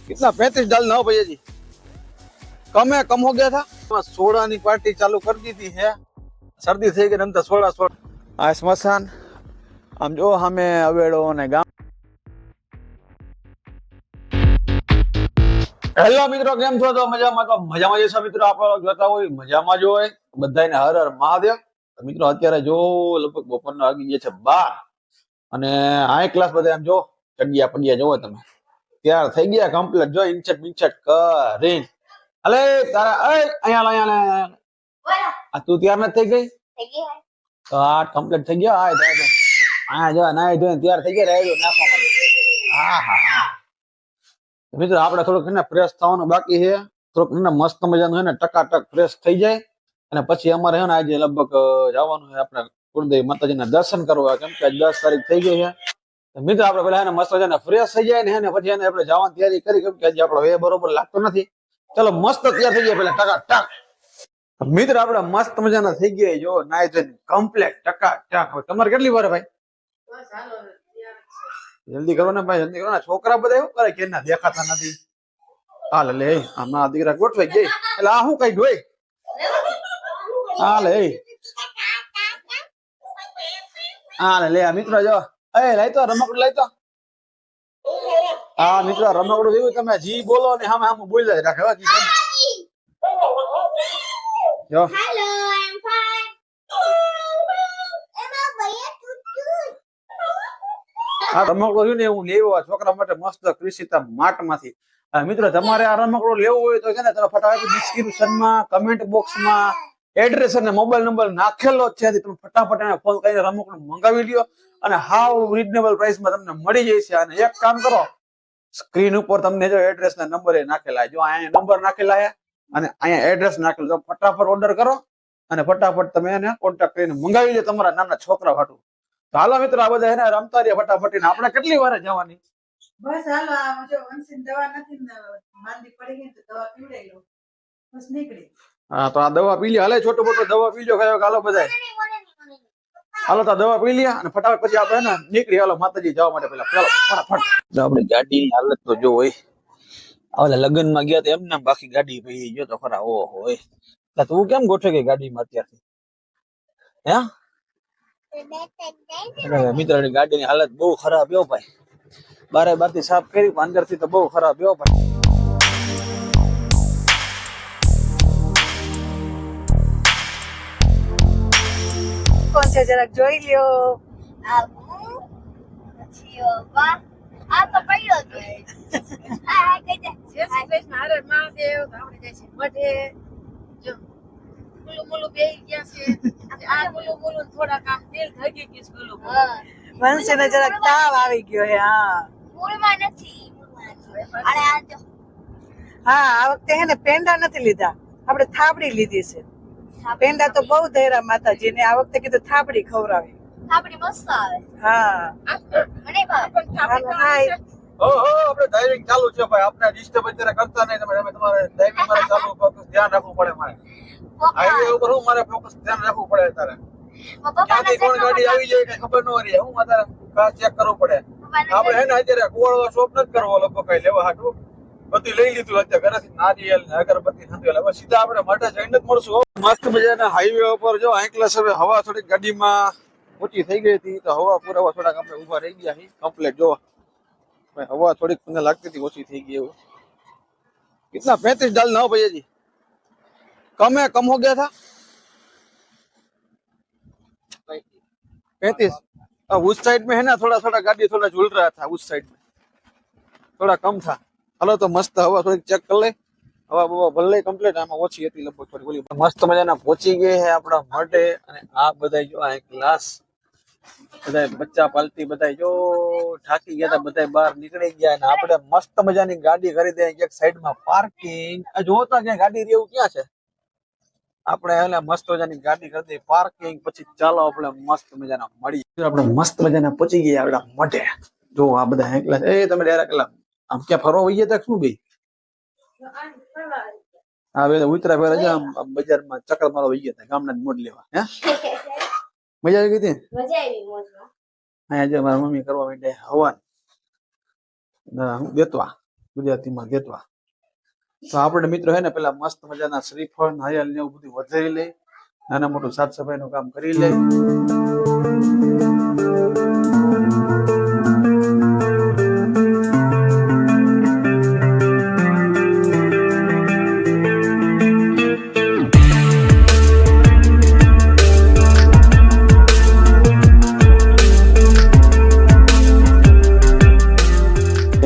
कितना 35 डालना हो भैया जी। कम है, कम हो गया था। सोडा की पार्टी चालू कर दी थी है। सर्दी थी गई तो सोडा सोडा आ स्मशान आम जो हमें अवेड़ो ने गाम। હેલો મિત્રો, કેમ છો? તો મજામાં? તો મજામાં જશો મિત્રો. આપણે જોતા હોય મજામાં જ હોય બધાને. હર હર મહાદેવ. મિત્રો અત્યારે જો લગભગ બપોરના વાગી ગયા છે 12 અને હાઈ ક્લાસ બધા એમ જો ચડિયા પડિયા જોવો તમે તૈયાર થઈ ગયા કમ્પ્લીટ. જો ઇન્ચટ બિન્ચટ કરીને અલે તારા અહીંયા આ તું તૈયાર નથી થઈ ગઈ? તો આ કમ્પ્લીટ થઈ ગયા. આ જો નાઈ ધોઈને તૈયાર થઈ ગયા. રેડો નાખવા માટે. હા હા હા મિત્રો આપણે થોડુંક ફ્રેશ થવાનું બાકી છે. થોડુંક મસ્ત મજાનું છે ને ટકાટક ફ્રેશ થઈ જાય અને પછી અમારે છે ને આજે લગભગ જવાનું છે આપણે કુળદેવી માતાજીના દર્શન કરવા. કેમ કે 10 તારીખ થઈ ગઈ છે. મિત્રો આપણે પેલા એને મસ્ત મજાના ફ્રેશ થઈ જાય ને પછી એને આપણે જવાની તૈયારી કરી. કેમ કે આજે આપણો વે બરોબર લાગતો નથી. ચલો મસ્ત તૈયાર થઈ જાય પેલા ટકાટક. મિત્ર આપણે મસ્ત મજાના થઈ ગયા. જો નાઈ ધોઈને કમ્પ્લીટ ટકાટક. તમારે કેટલી વાર ભાઈ? જલ્દી કરો ને ભાઈ, જલ્દી કરો ને. છોકરા બધા એવું કરે કે ના દેખાતા નથી. હાલ લે આમાં દીકરા ગોઠવાઈ ગઈ. એટલે આ શું કઈ જોઈ? હાલ હાલ લે મિત્રો જો લઈ તો રમકડું લઈ તો. હા મિત્રો રમકડું જેવું તમે જી બોલો ને સામે સામે બોલી રાખે. જો આ રમકડું છે ને હું લેવો છોકરા માટે મસ્ત ક્રિસિતા માર્ટ માંથી. મિત્રો તમારે આ રમકડું લેવું હોય તો છે ને તમે ફટાફટ ડિસ્ક્રિપ્શન માં કમેન્ટ બોક્સ માં એડ્રેસ અને મોબાઈલ નંબર નાખેલો જ છે. તમે ફટાફટ એને ફોન કરીને રમકડું મંગાવી લ્યો અને હાવ રીઝનેબલ પ્રાઇસ માં તમને મળી જશે. અને એક કામ કરો, સ્ક્રીન ઉપર તમને જો એડ્રેસ ના નંબર એ નાખેલા, જો અહીંયા નંબર નાખેલા છે અને અહીંયા એડ્રેસ નાખેલું. તો ફટાફટ ઓર્ડર કરો અને ફટાફટ તમે એને કોન્ટેક્ટ કરીને મંગાવી લો તમારા નાના છોકરા હાટુ. તો હાલો મિત્રો આ બધા એને રમતા રહ્યા ફટાફટ. આપણે કેટલી વાર જવાની? બસ હાલો આ જો વંશીને દવા નથી ને માંદી પડી ગઈ તો દવા પીવડાઈ લો બસ નીકળી. હા તો આ દવા પી લ્યો. હાલે છોટો મોટો દવા પી લ્યો. હાલો બધા હાલો તો દવા પી લ્યા અને ફટાફટ પછી આપણે ને નીકળી. હાલો માતાજી જવા માટે પેલા ચાલો ફટાફટ. આપણે ગાડીની હાલત તો જો હોય ઓલા લગ્ન માં ગયા તો એમને બાકી ગાડી પડી ગયો તો ખરા. ઓહો હોય તું કેમ ગોઠવે ગઈ ગાડીમાં અત્યારથી? હે મિત્ર ગાડીની હાલત બહુ ખરાબ એવો ભાઈ. બારે બારથી સાફ કરી અંદર થી તો બહુ ખરાબ એવો ભાઈ. કોણ છે જરાક જોઈ લ્યો. આ તો પડ્યો છે. આ કઈ દે. જય શ્રી કૃષ્ણ. હરે મહાદેવ. આપણે જાય છે મઢે. જો મુલું મુલું બેહી ગયા છે. આ મુલું મુલું થોડા કામ તેલ ધગી ગયું છે મુલું. વંશીને જરાક તાવ આવી ગયો હે. હા મૂળમાં નથી. અને આ જો હા આ વખતે હે ને પેંડા નથી લીધા, આપણે થાબડી લીધી છે. પેંડા તો બહુ ધૈર્યા માતાજી ને. આ વખતે કીધું થાબડી ખવડાવી. આપણી મસ્ત આવે. હા મને ભાવે. હાય ઓહો આપણે ડ્રાઇવિંગ ચાલુ છે ભાઈ. આપણે ડિસ્ટર્બ અત્યારે કરતા નહીં. તમે તમારે ડ્રાઇવિંગ મારે ચાલુ ફોકસ ધ્યાન રાખવું પડે. મારે હાઈવે ઉપર હું મારે ફોકસ ધ્યાન રાખવું પડે. તારે ક્યાંથી કોણ ગાડી આવી જાય કઈ ખબર ન રહે. હું મારે ખાસ ચેક કરવું પડે. આપણે હે ને અત્યારે કુવાડો શોપ નથી કરવો લગભગ કઈ લેવા હાટું. બધું લઈ લીધું અત્યારે ઘરેથી નારિયેલ ને અગરબત્તી નથી. હવે સીધા આપણે માટે જઈને જ મળશું. મસ્ત મજાના હાઈવે ઉપર જો આંકલાસ હવે હવા થોડીક ગાડીમાં ઓછી થઈ ગઈ હતી તો હવા પુરાવા થોડાક આપણે ઉભા રહી ગયા છીએ કમ્પ્લીટ. જો हवा थोड़ी મને लगती थी ओછી થઈ ગઈ એવું. कितना 35 डालना हो भैया जी? कम है, कम हो गया था 35। अब उस साइड में है ना थोड़ा थोड़ा गाड़ी थोड़ा झूल रहा था उस साइड में, थोड़ा कम था. हेलो तो मस्त हवा थोड़ी चेक कर ले. हवा बवा भर ले कम्प्लीट. આમાં ઓછી હતી લગભગ થોડી બોલી. મસ્ત મજાના પહોંચી ગઈ છે આપણા માટે. અને આ બધા જો આ ક્લાસ બધા બચ્ચા પાલતી બધા જો થાકી ગયા હતા. બધા બહાર નીકળી ગયા અને આપણે મસ્ત મજાની ગાડી કરી દે એક સાઈડમાં પાર્કિંગ. જોતા ક્યાં ગાડી રેવું ક્યાં છે? આપણે એટલે મસ્ત મજાની ગાડી કરી દે પાર્કિંગ. પછી ચાલો આપણે મસ્ત મજાના મળી. આપણે મસ્ત મજાના પહોંચી ગયા આપણા મઢે. જો આ બધા એકલા એ તમે ડાયરેક્ટ આમ ક્યાં ફરવા વઈ ગયા શું ભાઈ? હા બે ઉતરા પેલા આમ બજારમાં ચક્કર મારવા વઈ ગયા હતા ગામના મોઢ લેવા. હે મજા આવી ગઈ હતી? મજા આવી મોજમાં. અહીંયા જે મારા મમ્મી કરવા માંડે હવન દેતવા. ગુજરાતીમાં દેતવા. તો આપણે મિત્રો હે ને પેલા મસ્ત મજાના શ્રીફળ નારિયેળ ને એવું બધું વધારી લઈ, નાના મોટું સાફ સફાઈ નું કામ કરી લઈ.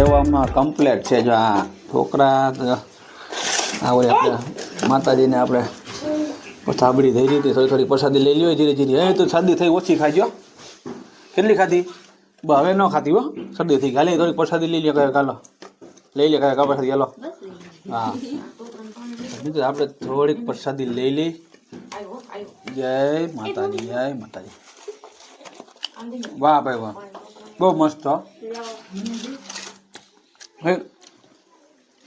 એવામાં કમ્પ્લેટ છે. જો આ છોકરા આ હોય આપણે માતાજીને આપણે થાબડી થઈ રહી હતી, થોડી થોડી પ્રસાદી લઈ લ્યો ધીરે ધીરે. એ તો શરદી થઈ ઓછી ખાજો. કેટલી ખાધી? હવે ન ખાતી હો, શરદી થઈ ગાલી થોડી પ્રસાદી લઈ લે. કયો ચાલો લઈ લે કયો પ્રસાદી ચાલો. હા મિત્રો આપણે થોડીક પ્રસાદી લઈ લઈ. જય માતાજી, જય માતાજી. વાહ ભાઈ વાહ, બહુ મસ્ત.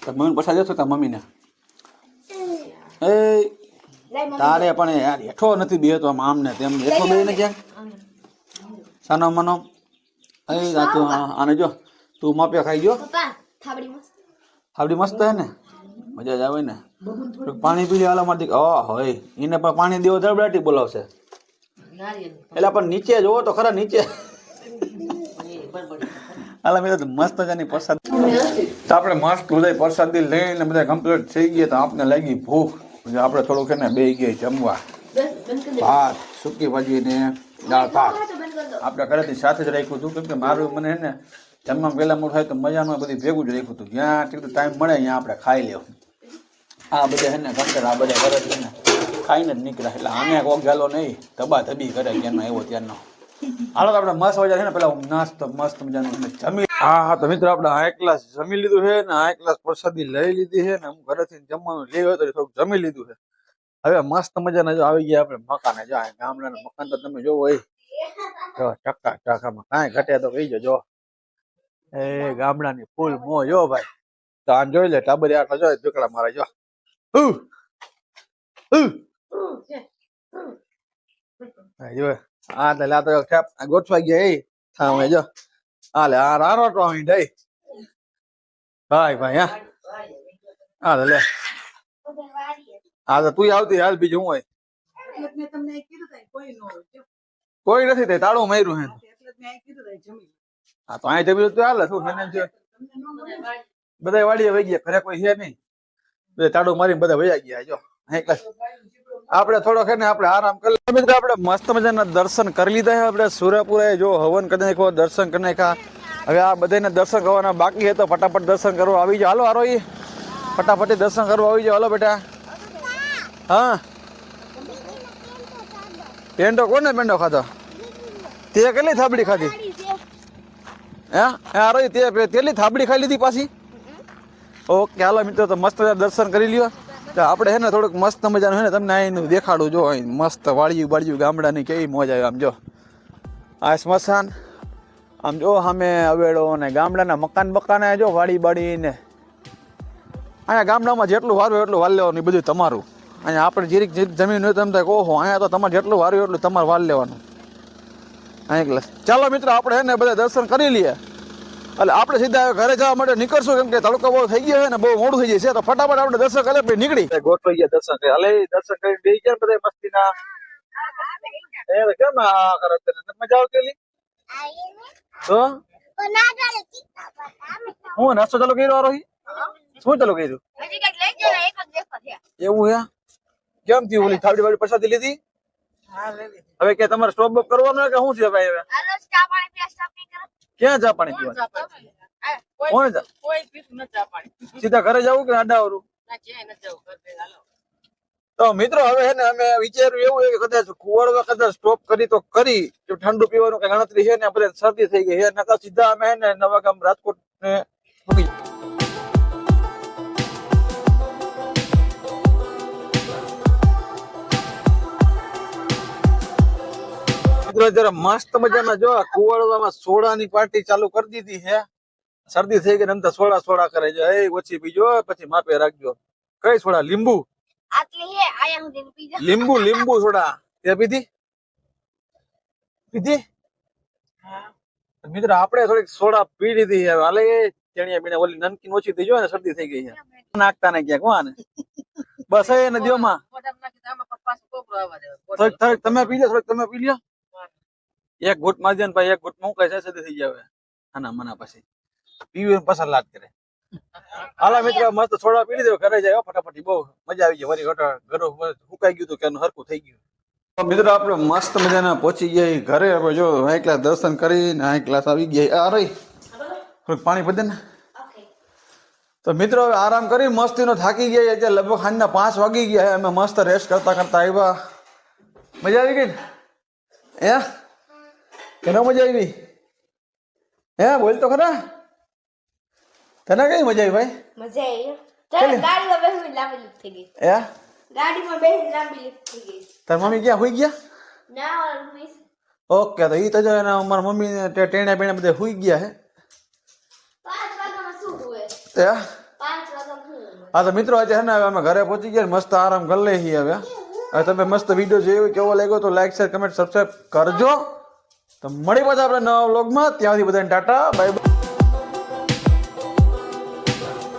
મમ્મી પ્રસાદ દેશો તાર મમ્મીને. એ તારે પણ યાર હેઠો નથી બે તો આમ ને તેમ હેઠો બે ને ક્યાં સાનો મનો. એ તું આને જો તું માપ્યા ખાઈ જો. થાબડી મસ્ત હે ને, મજા જ આવે ને. પાણી પી લે હાલો મારી. હોય એને પણ પાણી દેવો ધડબડાટી બોલાવશે. એટલે પણ નીચે જોવો તો ખરા નીચે. હાલા મેં મસ્ત મજાની પ્રસાદ. તો આપણે મસ્ત બધા પ્રસાદી લઈને બધા કમ્પ્લીટ થઈ ગયા. તો આપને લાગી ભૂખ. આપણે થોડુંક ને બે ગયા જમવા. ભાત, સૂકી ભાજી ને દાળ ભાત આપણે ઘરેથી સાથે જ રાખ્યું હતું. કેમ કે મારું મને હે ને જમવા પહેલા મોડું થાય તો મજાનું બધી ભેગું જ રાખ્યું હતું. જ્યાં ટાઈમ મળે ત્યાં આપણે ખાઈ લેવું. આ બધા હે ને કંકર આ બધા ઘરે છે ને ખાઈને જ નીકળ્યા. એટલે આને કોક ગાલો નહીં, ધબા ધબી કરે ક્યાંનો આવ્યો ત્યારનો. હાલો તો આપણે મસ્ત મજા છે ને પેલા નાસ્તો મસ્ત મજાનું જમી. હા તો મિત્રો આપણે આ ક્લાસ જમી લીધું છે ને આ ક્લાસ પ્રસાદી લઈ લીધી છે ને હું ઘરેથી જમવાનું લેવું હતું થોડુંક જમી લીધું છે. હવે મસ્ત મજાના જો આવી ગયા આપણે મકાને. જો ગામડાના મકાન તો તમે જોવો એ ટકા ટકામાં કાંઈ ઘટે તો કહી જો. એ ગામડાની ફૂલ મોજ જો ભાઈ. તો આમ જોઈ લે ટાબરી આટલો જો દીકડા મારા જો. જો હા તો લા તો ગોઠવાઈ ગયા. એ થામે જો હાલે આ રારો તો અહીં દઈ ભાઈ ભાઈ. હા લે હા તો તું આવતી હાલ, બીજું હું હોય કોઈ નથી. તે તાળું માર્યું હે. હા તો અહીં જમી તો હાલે શું બધા વાડીએ વહી ગયા. ઘરે કોઈ છે નહીં, બધા તાળું મારીને બધા વહી ગયા. જો આપણે થોડોક છે ને આપણે આરામ કરી મિત્રો. આપણે મસ્ત મજાના દર્શન કરી લીધા છે. આપણે સુરાપુરા જો હવન કરી નાખ્યો, દર્શન કરી નાખ્યા. હવે આ બધાને દર્શન કરવાના બાકી છે તો ફટાફટ દર્શન કરવા આવી જાઓ. હાલો હારો એ ફટાફટ દર્શન કરવા આવી જાઓ. હાલો બેટા. હા પેંડો કોને પેંડો ખાધો? તે કેટલી થાબડી ખાધી? હે હારો તે કેટલી થાબડી ખાઈ લીધી પાછી? ઓકે હાલો મિત્રો તો મસ્ત દર્શન કરી લ્યો. તો આપણે છે ને થોડુંક મસ્ત મજાનું છે ને તમને અહીંનું દેખાડું. જો અહીં મસ્ત વાળિયું બાળિયું ગામડાની કેવી મોજ આવે. આમ જો આ સ્મશાન, આમ જો સામે અવેડો ને ગામડાના મકાન બકાન જો વાડી બાડી ને. અહીંયા ગામડામાં જેટલું વારું એટલું વાલ લેવાનું બધું તમારું. અહીંયા આપણે જીરીક જીરીક જમીન હોય તમે કહો અહીંયા તો તમારે જેટલું વારું એટલું તમારે વાલ લેવાનું. અહીંયા ચાલો મિત્રો આપણે છે ને બધા દર્શન કરી લઈએ. એટલે આપણે સીધા ઘરે જવા માટે નીકળશું. કેમ કે તડકો બહુ થઈ ગયો છે ને બહુ મોડું થઈ જાય છે. તો ફટાફટ આપણે દર્શન કરે પછી નીકળી ગોઠવાઈ ગયા દર્શન કરી. હાલે દર્શન કરીને બેસી ગયા બધા મસ્તીના. કેમ કરે મજા આવતી? તો હું નાસ્તો ચાલુ કર્યો રોહી? શું ચાલુ કર્યું? એવું હે? કેમ થયું? ઓલી થાબડી વાળી પ્રસાદી લીધી? હવે કે તમારે સ્ટોપ બોપ કરવાનો કે શું છે ભાઈ? હવે ક્યાં ચા પાણી પીવાનું? સીધા ઘરે જવું કે આડાવરું? તો મિત્રો હવે હે ને અમે વિચાર્યું એવું કે કદાચ કુવાડવા કદાચ સ્ટોપ કરી તો કરી. જો ઠંડુ પીવાનું કઈ ગણતરી છે ને આપણે શરદી થઈ ગઈ છે નકર સીધા અમે હે ને નવાગામ રાજકોટ ને જરા મસ્ત મજાના જો કુવાડવામાં સોડાની પાર્ટી ચાલુ કરી દીધી છે. શરદી થઈ ગઈ ને સોડા સોડા કરે છે. એ ઓછી પીજો પછી માપે રાખજો. કઈ સોડા? લીંબુ લીંબુ લીંબુ સોડા તે પીધી? પીધી મિત્ર? આપણે થોડીક સોડા પી લીધી છે. હાલે તેણીયા બીણે ઓલી નનકીન ઓછી થઈ જાય ને શરદી થઈ ગઈ છે નાખતા ને ક્યાંક વાને બસ એ ને દ્યોમાં મોઢામાં નાખી તો આમાં પાછો કોકરો આવવા દેવાનો. થોડીક તમે પી લો થોડીક તમે પી લો એક ઘૂંટ મારી દે ને ભાઈ એક ઘૂંટ માં કઈ શરદી થઈ જાય આના મના પછી પીવી પસાર લાગ કરે હાલા મિત્રો મસ્ત થોડા પી લીધો ઘરે જાય ફટાફટી બહુ મજા આવી ગઈ વરી ઘરો સુકાઈ ગયું તો ક્યાંનું હરખું થઈ ગયું તો મિત્રો આપણે મસ્ત મજાના પહોંચી ગયા ઘરે હવે જો હાઈ ક્લાસ દર્શન કરીને હાઈ ક્લાસ આવી ગયા આ રહી થોડુંક પાણી પી દે ને તો મિત્રો હવે આરામ કરી મસ્તીનો થાકી ગયા અત્યારે લગભગ સાંજના 5 વાગી ગયા અમે મસ્ત રેસ્ટ કરતા કરતા આવ્યા મજા આવી ગઈ ને કેનો મજા આવી બોલ તો ખરા તને કઈ મજા આવી ભાઈ મજા આવી ચાલ ગાડીમાં બેસીને લાંબી લીફ થઈ ગઈ ગાડીમાં બેસીને લાંબી લીફ થઈ ગઈ તાર મમ્મી ક્યાં હોઈ ગયા ના મિસ ઓકે તો ઈ તો જો એના મારા મમ્મી ટેણા બેણા બધા હોઈ ગયા હે 5 વાગ્યામાં શું હોય 5 વાગ્યામાં હા તો મિત્રો આજે છે ને હવે અમે ઘરે પહોંચી ગયા મસ્ત આરામ કરી લઈએ છીએ હવે તમે મસ્ત વિડીયો જોયો કેવો લાગ્યો તો લાઈક શેર કમેન્ટ સબસ્ક્રાઇબ કરજો તો મળી પાછા આપણે નવા વ્લોગમાં ત્યાં સુધી બધાને ટાટા બાય બાય